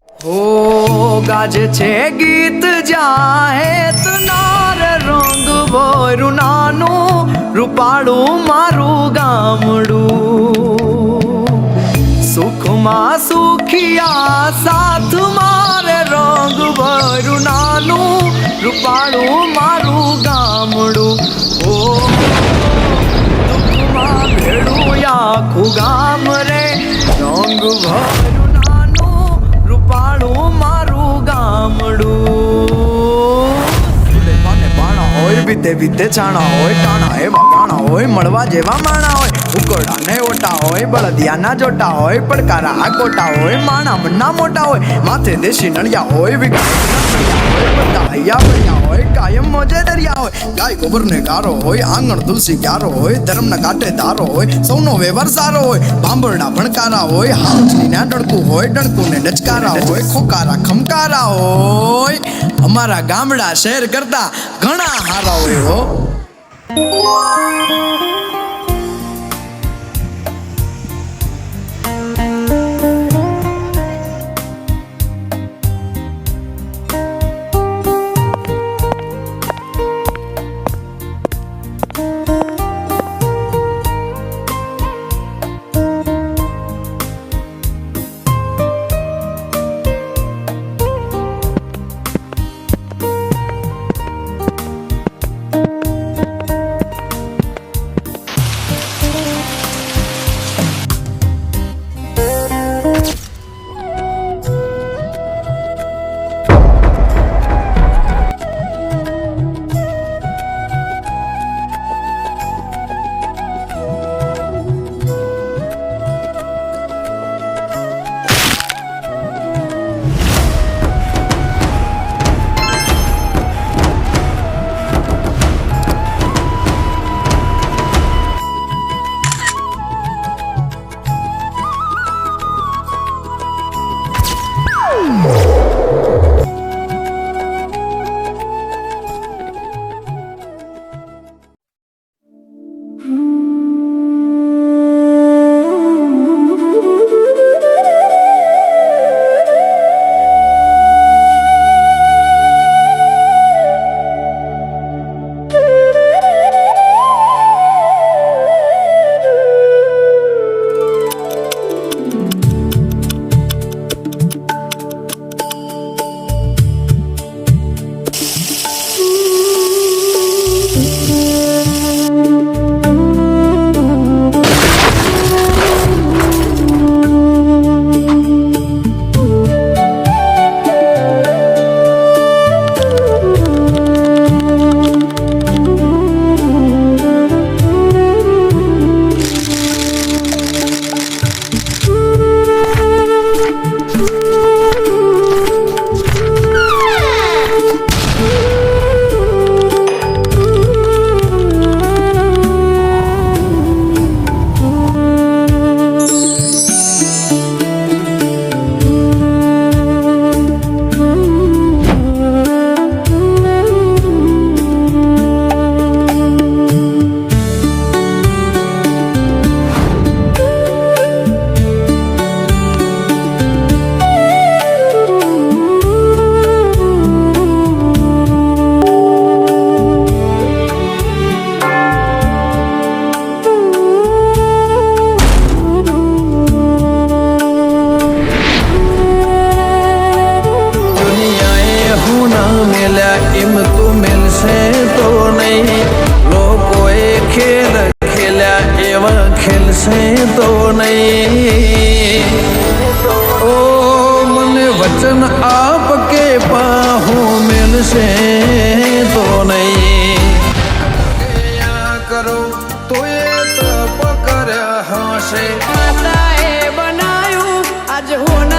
ઓ ગાજે છે ગીત જાહે તનાર રોંગ ભોરું નાનું રૂપાળું મારું ગામડું સુખમાં સુખિયા સાથ મારે રોંગ ભોરું નાનું રૂપાળું મારું ગામડું ઓ દુઃખમાં ભેડું આખું ગામ રે રોંગ ભોરું પાણું મારું ગામડું પાને પાણા હોય વિતે વિતે છાણા હોય ટાણા એવા ગાણા હોય મળવા જેવા માણા હોય ઉકરડા ને ઓટા હોય બળદિયાના જોટા હોય પડકારા આ કોટા હોય માણા મનના મોટા હોય માથે દેશી નળિયા હોય બધા હૈયા ભર્યા હોય કાયમ મોજે દરિયા હોય ગાય ગોબર ને ગારો હોય આંગણ તુલસી ક્યારો હોય ધર્મના કાંઠે ધારો હોય સૌનો વ્યવહાર સારો હોય ભાંભરડા ભણકારા હોય હાઉસની ના ડણકું હોય ડણકું ને ડચકારા હોય ખોકારા ખમકારા હોય અમારા ગામડા શહેર કરતા ઘણા હારા હોય હો वचन आपके बाहों मिलसे तो नहीं करो तो ये तप कर हासे बनायू आज होना